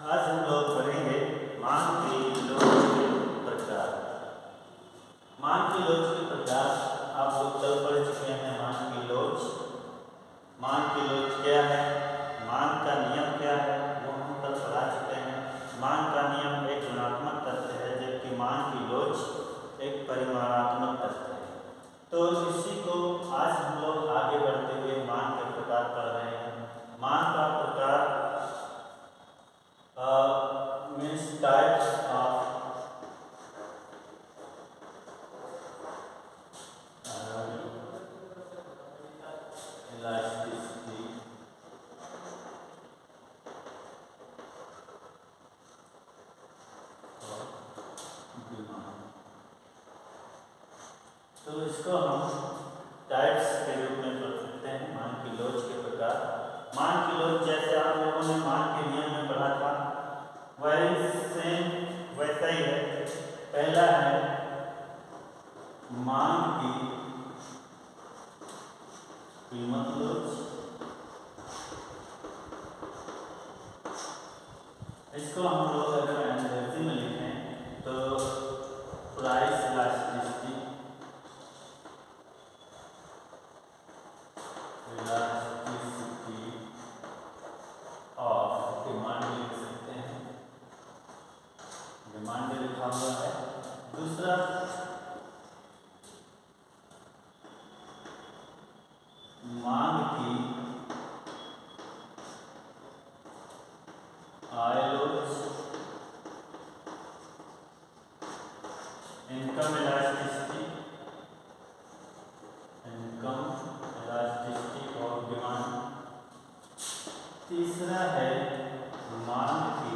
आज हम लोग पढ़ेंगे मान की लोच के प्रकार। मान की लोच के प्रकार आप लोग कल पढ़ चुके हैं। मान की लोच क्या है, मान का नियम क्या है, वो हम कल पढ़ा चुके हैं। मान का नियम एक गुणात्मक तथ्य है, जबकि मान की लोच एक परिमाणात्मक तथ्य है। तो इसी को आज हम लोग आगे बढ़ते हुए मान के प्रकार पढ़ रहे हैं। मान का प्रकार means types of elasticity of demand। तो इसको हम टाइप्स के रूप में पढ़ सकते हैं, मान की लोच के प्रकार। मान की लोच जैसे आप लोगों ने मान के नियम में पढ़ा था, वही सेम वैसा ही है। पहला है मान की कीमत लोच। इसको हम लोग अगर अंग्रेजी में लिखें तो प्राइस इलास्टिसिटी ऑफ डिमांड लिख सकते हैं, डिमांड लिखा हुआ है। दूसरा मांग की आय लोच, इनकम इलास्टिसिटी ऑफ डिमांड। तीसरा है मांग की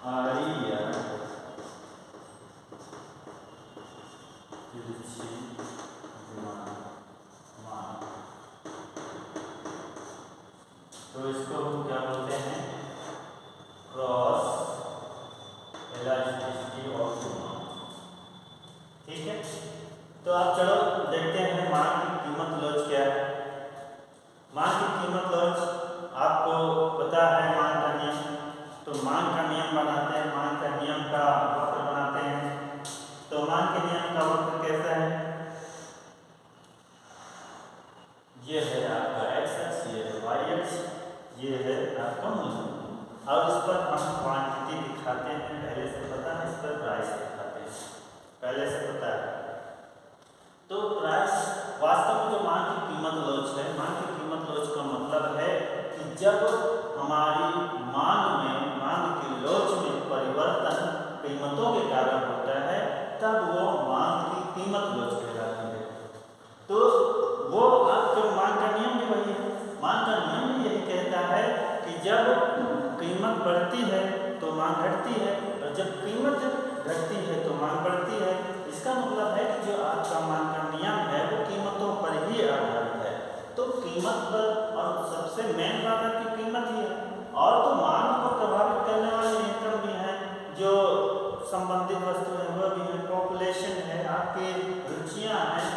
आड़ी या तिरछी डिमांड। तो इसको हम क्या बोलते हैं, क्रॉस इलास्टिसिटी ऑफ डिमांड। ठीक है, तो आप चलो देखते हैं मान की कीमत लोच क्या है। मान की कीमत लोच आपको पता है, मान का नियम। तो मान का नियम बनाते हैं, मान का नियम का वक्र बनाते हैं। तो मान के नियम का वक्र कैसा है, ये है आपका x अक्ष, ये है y अक्ष, ये है आपका मूल्य। और इस पर हम क्वांटिटी दिखाते हैं, पहले से पता है, इस पर प्राइस दिखाते हैं, पहले से पता है। तो प्राइस वास्तव में जो मान की कीमत लोच है, मान की कीमत लोच का मतलब है कि जब हमारी मांग की लोच में परिवर्तन कीमतों के कारण होता है, तब वो मांग की कीमत लोच कहलाती है। तो वो आपके मान का नियम भी वही है। मान का नियम भी यही कहता है कि जब कीमत बढ़ती है तो मांग घटती है, और जब कीमत घटती है तो मांग बढ़ती है। इसका मतलब है कि जो आपका मान का नियम है वो कीमतों पर ही आधारित है। तो कीमत पर, और सबसे मेन बात है कि कीमत ही है। और तो मांग को प्रभावित करने वाले नियंत्रण भी हैं, जो संबंधित वस्तु है वह भी है, पॉपुलेशन है, आपकी रुचियाँ हैं,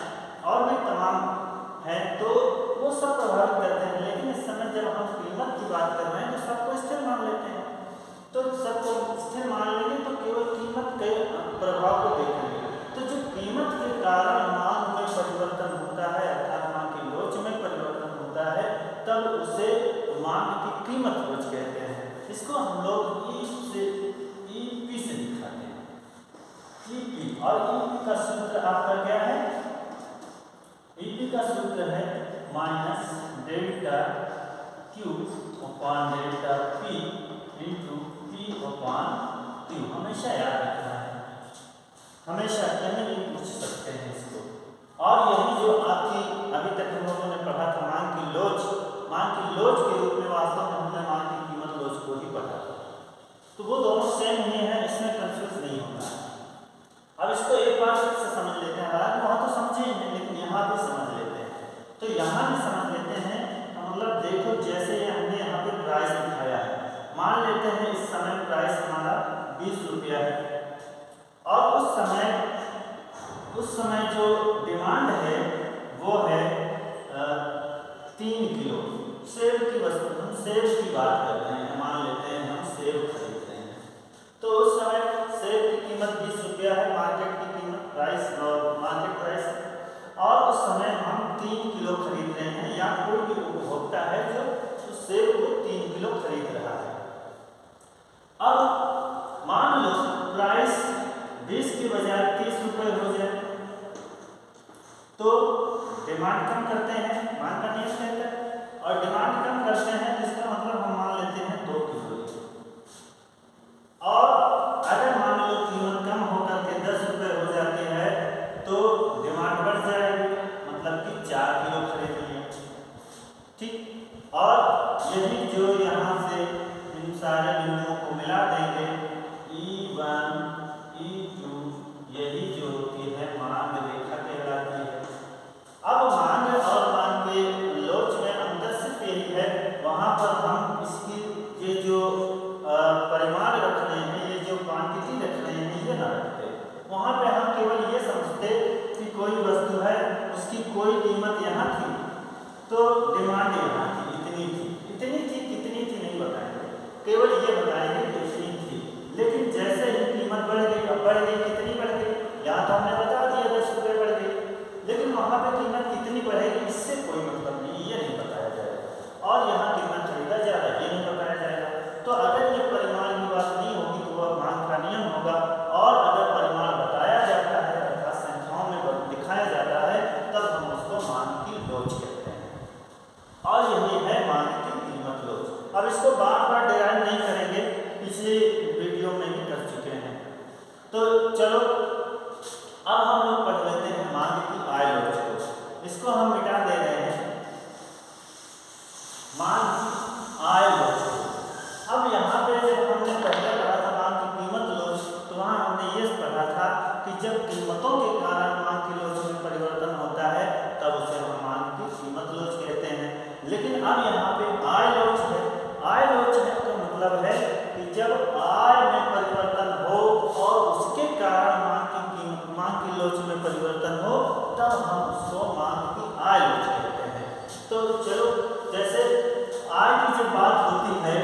और भी तमाम हैं, तो वो सब प्रभावित करते हैं। लेकिन इस समय जब हम कीमत की बात कर रहे हैं तो सबको स्थिर मान लेते हैं। तो सबको स्थिर मान लेंगे तो केवल कीमत के प्रभाव को देखेंगे। तो जो कीमत के कारण मांग में परिवर्तन होता है, अर्थात मांग की लोच में परिवर्तन होता है, तब उसे मांग की कीमत लोच कहते हैं। इसको हम लोग ईपी से दिखाते हैं, ईपी। और ईपी का सूत्र आपका क्या है, ईपी का सूत्र है minus delta Q upon delta P into P upon Q. हमेशा याद रखना है, हमेशा कहीं भी पूछ सकते हैं इसको। और यही जो आपकी अभी तक हम लोगों ने पढ़ा था मान की लोच के रूप में वास्तव में हमने मान की कीमत लोच को ही पढ़ा था। तो वो दोनों सेम ही है, इसमें कंफ्यूज नहीं होना है। अब इसको एक बार फिर से समझ लेते हैं, हालांकि वहाँ तो समझे ही नहीं, लेकिन यहाँ भी समझ लेते हैं। तो यहाँ भी समझ लेते हैं, मतलब देखो जैसे हमने यहाँ पे प्राइस दिखाया है, मान लेते हैं इस समय प्राइस हमारा 20 रुपया है, और उस समय उस समय जो डिमांड है वो है 3 किलो सेब की वस्तु, हम सेब की बात कर रहे हैं, मान लेते हैं हम सेब खरीद रहे हैं। तो उस समय सेब की कीमत 20 रुपया है, मार्केट की कीमत मार्केट प्राइस, और उस समय हम 3 किलो खरीद रहे हैं, या कोई भी उपभोक्ता है जो उस सेब को 3 किलो खरीद रहा है। अब मान लो प्राइस 20 की बजाय 30 रुपये हो जाए, तो डिमांड कम करते हैं, मांग का नियम कहता है, और डिमांड कम करते हैं जिसका मतलब हम मान लेते हैं 2 किलो। और अगर मान लो कीमत कम होकर के 10 रुपये हो जाती है तो डिमांड बढ़ जाएगी, मतलब कि 4 किलो खरीद लिए, ठीक। और यही जो यहाँ से इन सारे बिंदुओं को मिला देंगे, E1 E2, यही जो होती है मांग रेखा कहलाती है। अब मांग और मांग के लोच में अंतर सिर्फ यही है, वहाँ पर हम इसकी ये जो परिमाण रख रहे हैं, ये जो क्वांटिटी रख रहे हैं, ये ना रखते, वहाँ पे हम केवल ये समझते कि कोई वस्तु है, उसकी कोई कीमत यहाँ थी तो डिमांड यहाँ थी, इतनी थी, कितनी थी नहीं बताएंगे, केवल ये बताएंगे कि इतनी थी। लेकिन जैसे ही कीमत बढ़ गई, अब बढ़ गई, कितनी बढ़ गई, यहाँ तो हमने बता दिया 10 रुपये बढ़ गई, लेकिन वहाँ पे कीमत कितनी बढ़ेगी इससे कोई मतलब नहीं, ये नहीं बताया जाएगा। और यहाँ कितना खरीदा जा रहा है ये नहीं बताया जाएगा। तो अगर ये परिमाण की बात नहीं होगी तो वह मांग का नियम होगा, और अगर परिमाण बताया जाता है अर्थात संख्याओं में दिखाया जाता है, तब हम उसको मांग की लोच कहते हैं, और यही है मांग की कीमत लोच। अब इसको बार बार डिराइव नहीं करेंगे, पिछले वीडियो में भी कर चुके हैं। तो चलो अब हम लोग पढ़ लेते हैं मांग की आय लोच को, इसको हम मिटा दे रहे हैं, मांग की आय लोच। अब यहाँ पे जब हमने पहले पढ़ा था मांग की कीमत लोच, तो वहाँ हमने ये पढ़ा था कि जब कीमतों के कारण मांग की लोच में परिवर्तन होता है तब उसे हम मांग की कीमत लोच कहते हैं। लेकिन अब यहाँ पे आय लोच है, आय लोच है तो मतलब है कि जब आय में परिवर्तन हो और उसके कारण मांग की लोच में परिवर्तन हो, तब हम उसको मांग की आय लोच कहते हैं। तो चलो, जैसे आय की जब बात होती है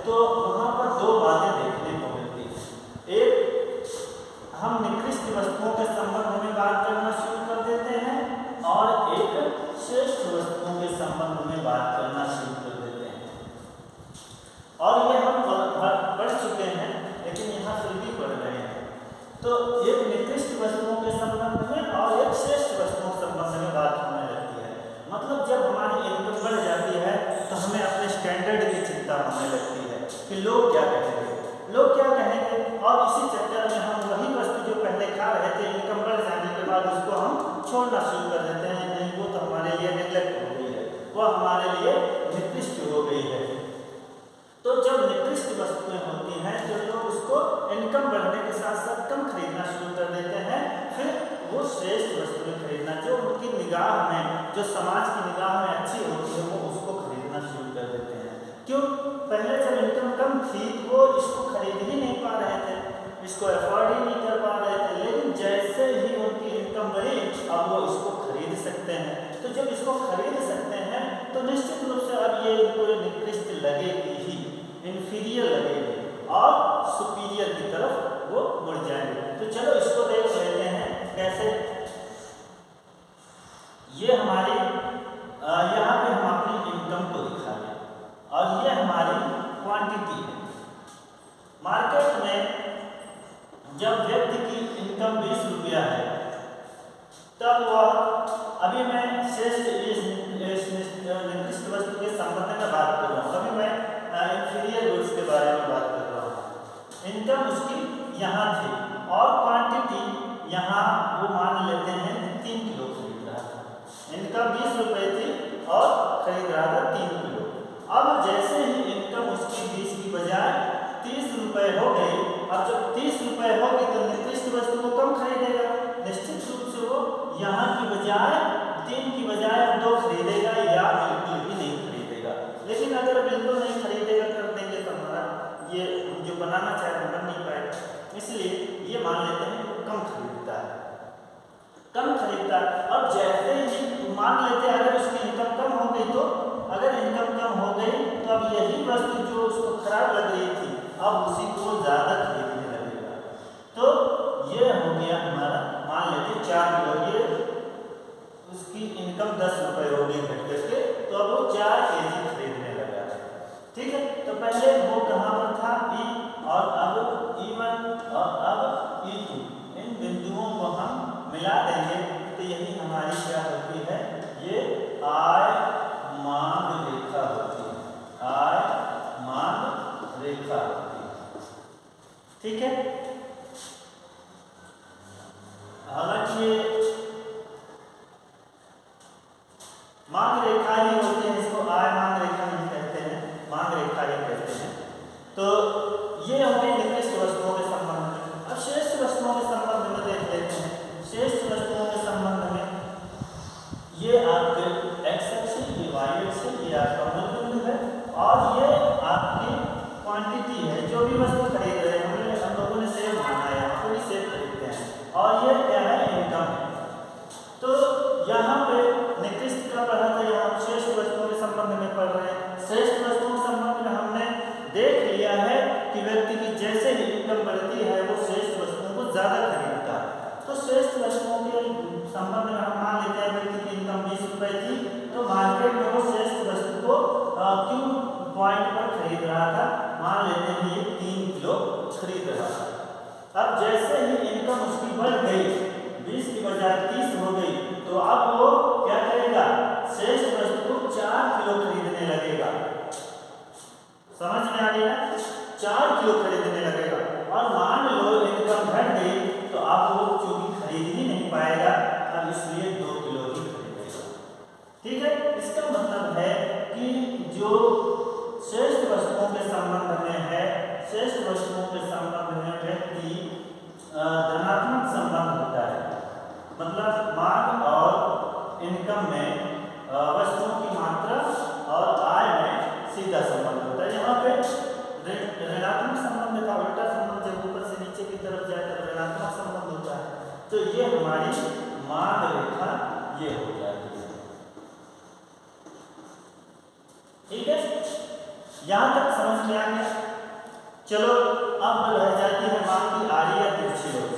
तो वहाँ पर दो बातें देखने को मिलती हैं। एक, हम निकृष्ट वस्तुओं के संबंध में बात करना शुरू कर देते हैं, और एक श्रेष्ठ वस्तुओं के संबंध में बात करना शुरू कर देते हैं। और ये हम पढ़ चुके हैं, लेकिन यहाँ फिर भी पढ़ रहे हैं। तो एक निकृष्ट वस्तुओं के संबंध में और एक श्रेष्ठ वस्तुओं के संबंध में बात होने लगती है। मतलब जब हमारी इनकम बढ़ जाती है तो हमें अपने स्टैंडर्ड की चिंता होने लगती है कि लोग क्या कहेंगे, और इसी चक्कर में हम वही वस्तु जो पहले खा रहे थे, इनकम बढ़ जाने के बाद उसको हम छोड़ना शुरू कर देते हैं, नहीं वो तो हमारे लिए नेग्लेक्ट हो गई है, वो हमारे लिए निकृष्ट हो गई है। तो जब निकृष्ट वस्तुएं होती हैं तो लोग उसको इनकम बढ़ने के साथ साथ कम खरीदना शुरू कर देते हैं, फिर वो श्रेष्ठ वस्तुएं खरीदना जो उनकी निगाह में, जो समाज की निगाह में अच्छी होती है, वो उसको खरीदना शुरू कर देते हैं। क्यों? पहले जब इनकम कम थी तो वो इसको खरीद ही नहीं पा रहे थे, इसको अफोर्ड ही नहीं कर पा रहे थे, लेकिन जैसे ही उनकी इनकम बढ़ी अब वो इसको खरीद सकते हैं। तो जब इसको खरीद सकते हैं तो निश्चित रूप से अब ये इनको निकृष्ट लगेगी ही, इन्फीरियर लगेगी, और सुपीरियर की तरफ वो मुड़ जाएंगे। तो चलो इसको देख लेते हैं कैसे। ये हमारी यहाँ पे हम अपनी इनकम को दिखा रहे हैं, और ये हमारी क्वांटिटी है। मार्केट में जब व्यक्ति की इनकम 20 रुपया है, तब वह, अभी मैं श्रेष्ठ निकृष्ट वस्तु के संबंध में बात कर रहा हूँ, अभी मैं इंफीरियर गुड्स के बारे में बात कर रहा हूँ। इनकम उसकी यहाँ थी और क्वांटिटी यहाँ वो मान लेते हैं 3 किलो खरीद रहा था, इनकम 20 रुपये थी और खरीद रहा था 3 किलो। अब जैसे ही इनकम उसकी 20 की बजाय 30 रुपये हो गई, अब जब 30 रुपये होगी तो निकृष्ट वस्तु को कम खरीदेगा, निश्चित रूप से वो यहाँ की बजाय 3 की बजाय 2 खरीदेगा, या बिल्कुल भी नहीं खरीदेगा। लेकिन अगर बिल्कुल नहीं खरीदेगा कर देंगे तो हमारा ये जो बनाना चाहे बन नहीं पाएगा, इसलिए ये मान लेते हैं वो कम खरीदता है। ये हो गया हमारा, मान लेते 4 किलो, ये उसकी इनकम 10 रुपये होगी घट करके, तो अब वो 4 केजी खरीदने लगा। ठीक है, तो पहले वो कहाँ पर था E, और अब E1 और अब E2, इन बिंदुओं को हम मिला देंगे तो यही हमारी क्या होती है, ये आय मांग रेखा होती है, आय मांग रेखा होती है। ठीक है, हालांकि ये मांग रेखा ही होती है, इसको आय मांग रेखा नहीं कहते हैं, मांग रेखा ही कहते हैं। तो ये हमें निर्दिष्ट वस्तुओं के संबंध में। अब श्रेष्ठ वस्तुओं के संबंध में देख लेते हैं। श्रेष्ठ वस्तुओं के संबंध में ये आपके एक्स एक्स है, ये वाई एक्स है, ये आपका मूल बिंदु है, और ये आपकी क्वांटिटी है, जो भी वस्तु खरीद रहे हैं, हम लोगों ने सेब माना है, यहाँ पर भी सेब खरीदते हैं, और ये क्या है, इनकम है। तो यहाँ पे निकृष्ट का पढ़ा था, यहाँ श्रेष्ठ वस्तुओं के संबंध में पढ़ रहे हैं। श्रेष्ठ वस्तुओं के संबंध में हमने देख लिया है कि व्यक्ति की जैसे ही इनकम बढ़ती है वो श्रेष्ठ वस्तुओं को ज्यादा खरीदता है। तो श्रेष्ठ वस्तुओं के संबंध में हम मान लेते हैं व्यक्ति की इनकम 20 रुपए थी, तो मार्केट में वो श्रेष्ठ वस्तु को क्यों पॉइंट पर खरीद रहा था, मान लेते हैं ये 3 किलो खरीद रहा था। अब जैसे ही इनकम उसकी बढ़ गई, 20 की बजाय 30 हो गई, तो अब वो क्या करेगा, श्रेष्ठ वस्तु को 4 किलो खरीदने लगेगा। समझ में आ रही है, 4 किलो खरीदने लगेगा, और मान लो इनकम घट गई तो अब वो चूंकि खरीद ही नहीं पाएगा, अब इसलिए 2 किलो ही खरीदेगा। ठीक है, इसका मतलब है कि जो श्रेष्ठ वस्तुओं के संबंध में है, श्रेष्ठ वस्तुओं के संबंध में व्यक्ति धनात्मक संबंध होता है, मतलब मांग और इनकम में वस्तुओं की मात्रा और आय में सीधा संबंध होता है। यहाँ पे ऋणात्मक संबंध का उल्टा संबंध, जब ऊपर से नीचे की तरफ जाए तो ऋणात्मक संबंध होता है। तो ये हमारी मांग रेखा ये हो जाती है। ठीक है, यहाँ तक समझ में आ गया। चलो अब रह जाती है मांग की आड़ी या तिरछी लोच।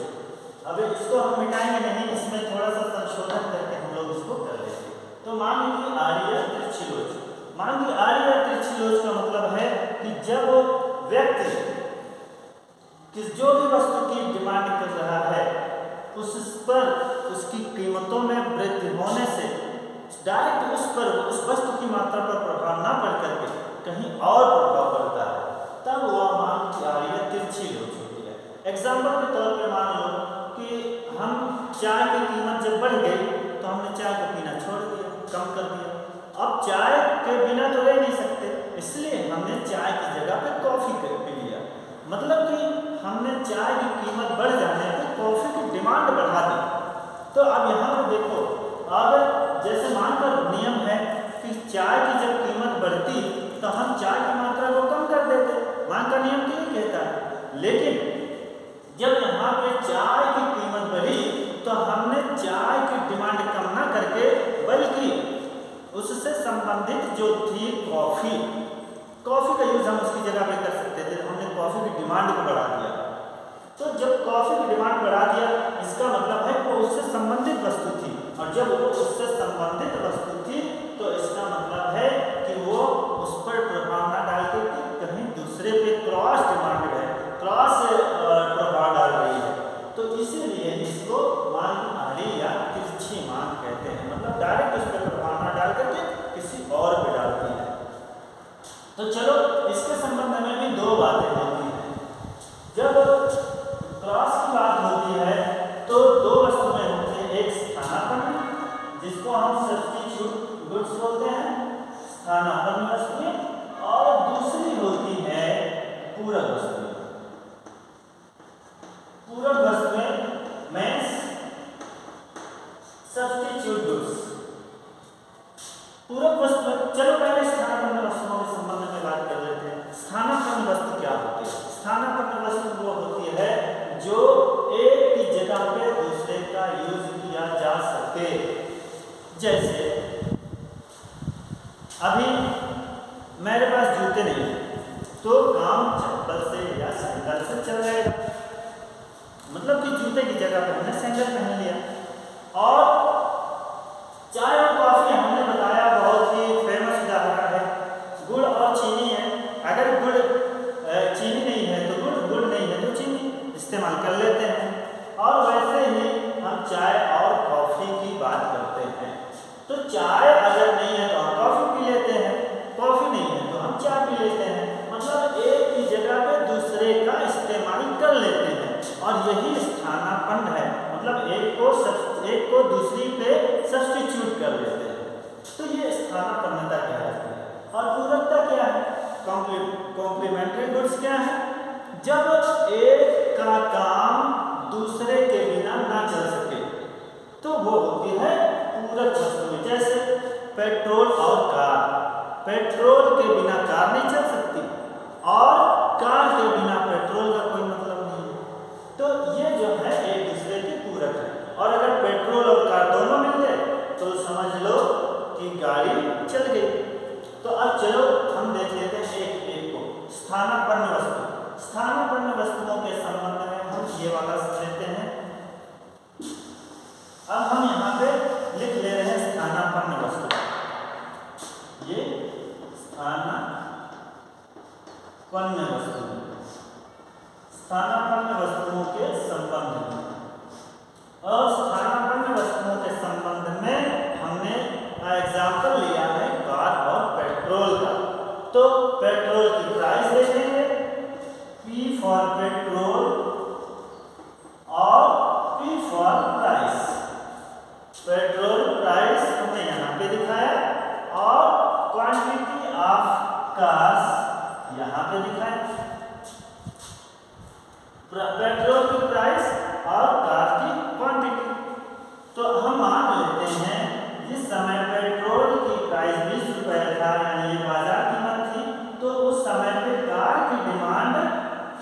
अब इसको हम मिटाएंगे नहीं, इसमें थोड़ा सा संशोधन करके हम लोग इसको कर लेंगे। तो मांग की आड़ी या तिरछी लोच, मांग की आड़ी या तिरछी लोच का मतलब है कि जब व्यक्ति किस जो भी वस्तु की डिमांड कर रहा है उस पर उसकी कीमतों में वृद्धि होने से डायरेक्ट उस पर उस वस्तु की मात्रा पर प्रभाव ना पड़ करके कहीं और प्रभाव पड़ता है, तब वह मांग की आड़ी या तिरछी लोच होती है। एग्जाम्पल के तौर पर मान लो कि हम चाय की कीमत जब बढ़ गई तो हमने चाय को पीना छोड़ दिया, कम कर दिया। अब चाय के बिना तो रह नहीं सकते, इसलिए हमने चाय की जगह पे कॉफ़ी पी लिया। मतलब कि हमने चाय की कीमत बढ़ जाने पर कॉफ़ी की डिमांड बढ़ा दी। तो अब यहाँ पर देखो, अगर जैसे मानकर नियम है कि चाय की जब कीमत बढ़ती तो हम चाय की मात्रा को कम कर देते, मांग का नियम तो ये कहता है। लेकिन जब यहाँ पे चाय की कीमत बढ़ी तो हमने चाय की डिमांड कम ना करके बल्कि उससे संबंधित जो थी कॉफ़ी का यूज़ हम उसकी जगह पे कर सकते थे, हमने कॉफ़ी की डिमांड को बढ़ा दिया। तो जब कॉफ़ी की डिमांड बढ़ा दिया, इसका मतलब है वो उससे संबंधित वस्तु थी, और जब वो उससे संबंधित वस्तु थी तो इसका मतलब है कि वो उस पर प्रभाव ना डाल के कहीं दूसरे पे क्रॉस डिमांड है, क्रॉस प्रभाव डाल रही है। तो इसीलिए इसको मांग आड़ी या तिरछी मांग कहते हैं, मतलब डायरेक्ट उस पर प्रभाव ना डाल करके किसी और पे डालती है। तो चलो इसके संबंध में भी दो बातें होती हैं। जब क्रॉस की बात होती है तो दो वस्तुएं होती हैं, एक स्थानापन्न जिसको हम सब्स्टिट्यूट गुड्स बोलते हैं, स्थानापन्न वस्तुएं, और दूसरी होती है पूरक वस्तुएं। पूरक वस्तुएं मींस सब्स्टिट्यूट गुड्स। पूरक वस्तुएं, चलो पहले स्थानापन्न वस्तुओं के संबंध में बात कर लेते हैं। स्थानापन्न वस्तु क्या होती है? स्थानापन्न वस्तु वो होती है जो एक की जगह पे दूसरे का यूज किया जा सके। जैसे अभी मेरे पास जूते नहीं है तो काम चप्पल से या सैंडल से चल जाएगा, मतलब कि जूते की जगह पे हमने सैंडल पहन लिया। और चाय और कॉफ़ी हमने बताया बहुत ही फेमस उदाहरण है, गुड़ और चीनी है। अगर गुड़ चीनी नहीं है तो गुड़, गुड़ नहीं है तो चीनी इस्तेमाल कर लेते हैं। और वैसे ही हम चाय और कॉफ़ी की बात करते हैं। तो चाय अगर नहीं है तो हम कॉफ़ी पी लेते हैं, कॉफ़ी नहीं है तो हम चाय पी लेते हैं। मतलब एक ही जगह पे दूसरे का इस्तेमाल कर लेते हैं और यही स्थानापन्न है। मतलब एक को दूसरी पे सब्स्टिट्यूट कर लेते हैं। तो ये स्थानापन्नता कहलाती है। और पूरकता क्या है? कॉम्प्लीमेंट्री गुड्स क्या है? जब एक का काम दूसरे के बिना ना चल सके तो वो होती है पूरक वस्तुएं। जैसे पेट्रोल और कार, पेट्रोल के बिना कार नहीं चल सकती और कार के बिना पेट्रोल का कोई मतलब नहीं है। तो ये जो है एक दूसरे के पूरक है। और अगर पेट्रोल और कार दोनों मिल गए तो समझ लो कि गाड़ी चल गई। तो अब चलो हम देख लेते हैं एक एक को। स्थानापन्न वस्तु, स्थानापन्न वस्तुओं के संबंध में हम ये वाला लेते हैं। अब हम यहाँ पे लिख ले रहे हैं स्थानापन्न वस्तु। ये स्थानापन्न वस्तु, स्थानापन्न वस्तुओं के संबंध में। और स्थानापन्न वस्तुओं के संबंध में हमने एग्जाम्पल लिया है कार और पेट्रोल का। तो पेट्रोल की प्राइस देखेंगे, P फॉर पेट्रोल और P for price. Petrol price हमने यहाँ पे दिखाया और क्वांटिटी ऑफ कार्स यहाँ पे दिखाया। पेट्रोल की प्राइस और कार की क्वांटिटी। तो हम मान लेते हैं जिस समय पेट्रोल की प्राइस 20 रुपये था, यानी ये बाजार कीमत थी, तो उस समय पे कार की डिमांड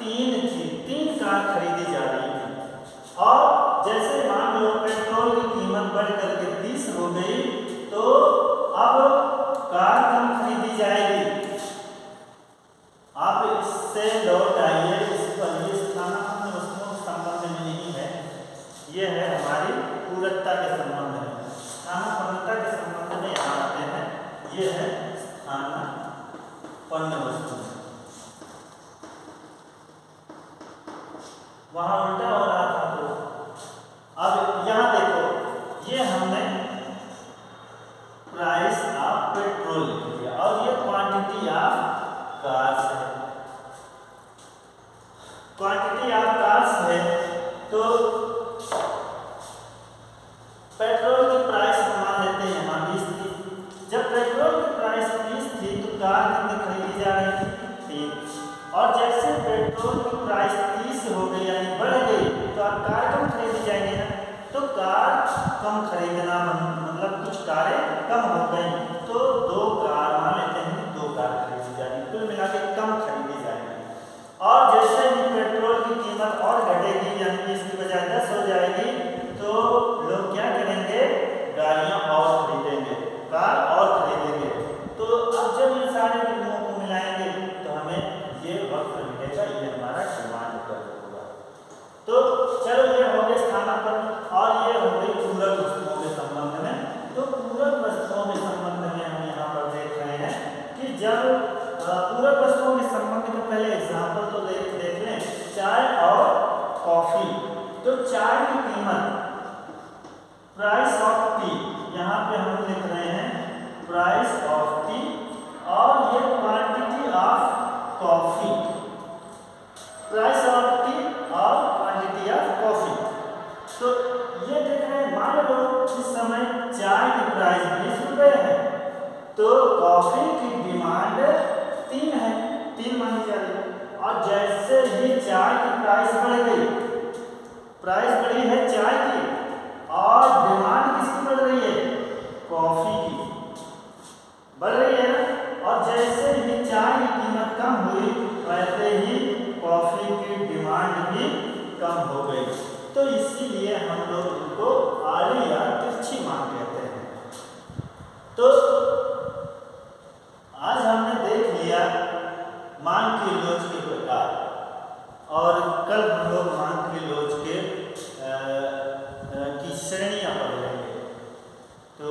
3 थी, 3 कार खरीदी जा रही थी। और जैसे मान लो पेट्रोल की कीमत बढ़ करके 30 हो गई तो अब कार कम खरीदी जाएगी। आप इससे लौट आइए, इस पर ये स्थानापन्न वस्तुओं के संबंध में नहीं है, ये है हमारी पूरकता के संबंध में। स्थानापन्नता के संबंध में यहाँ आते हैं, ये है स्थानापन्न वस्तु। वहाँ उल्टा हो रहा था। तो अब यहाँ देखो, ये हमने प्राइस ऑफ पेट्रोल लिख दिया और ये क्वांटिटी ऑफ कार्स है। क्वांटिटी ऑफ कार्स है तो पेट्रोल की प्राइस हम मान लेते हैं यहाँ 20 थी। जब पेट्रोल की प्राइस 20 थी तो कार कितनी खरीदी जा रही थी? 3। और जैसे पेट्रोल की प्राइस 30 हो गई यानी बढ़ गई तो अब कार कम खरीदी जाएंगे ना। तो कार कम खरीदना मतलब कुछ कारें कम हो गई तो 2 कार मान लेते हैं, 2 कार खरीदी जाएगी, कुल मिला के कम खरीदी जाएगी। और जैसे ही पेट्रोल की कीमत और घटेगी यानी 20 की बजाय 10 हो जाएगी तो लोग क्या करेंगे? गाड़ियाँ और खरीदेंगे, कार और खरीदेंगे। तो अब जब इन सारे बिंदुओं को मिलाएंगे तो हमें ये वक्त मिलेगा, ये हमारा डिमांड कर होगा। तो चलो ये हो गए स्थानापन्न और ये हो गई पूरक वस्तुओं के संबंध में। तो पूरक वस्तुओं के संबंध में हम यहाँ पर देख रहे हैं कि जब पूरक वस्तुओं के संबंध का पहले एग्जाम्पल तो देख लें, चाय और कॉफी। तो चाय की कीमत प्राइस ऑफ टी, यहाँ पे हम लिख रहे हैं प्राइस ऑफ टी और ये quantity of coffee, price of T और क्वांटिटी ऑफ कॉफी। तो ये देख रहे हैं, मान लो इस समय चाय की प्राइस 20 रुपये है तो कॉफी की डिमांड 3 है, 3 मानी जा रही है। और जैसे ही चाय की प्राइस बढ़ गई, प्राइस बढ़ी है चाय की और डिमांड किसकी बढ़ रही है? कॉफी की बढ़ रही है ना। और जैसे ही चाय की कीमत कम हुई वैसे ही कॉफी की डिमांड भी कम हो गई। तो इसीलिए हम लोग इनको आड़ी या तिरछी मांग कहते हैं। तो आज हमने देख लिया मांग की लोच के प्रकार और कल हम लोग मांग की लोच के तो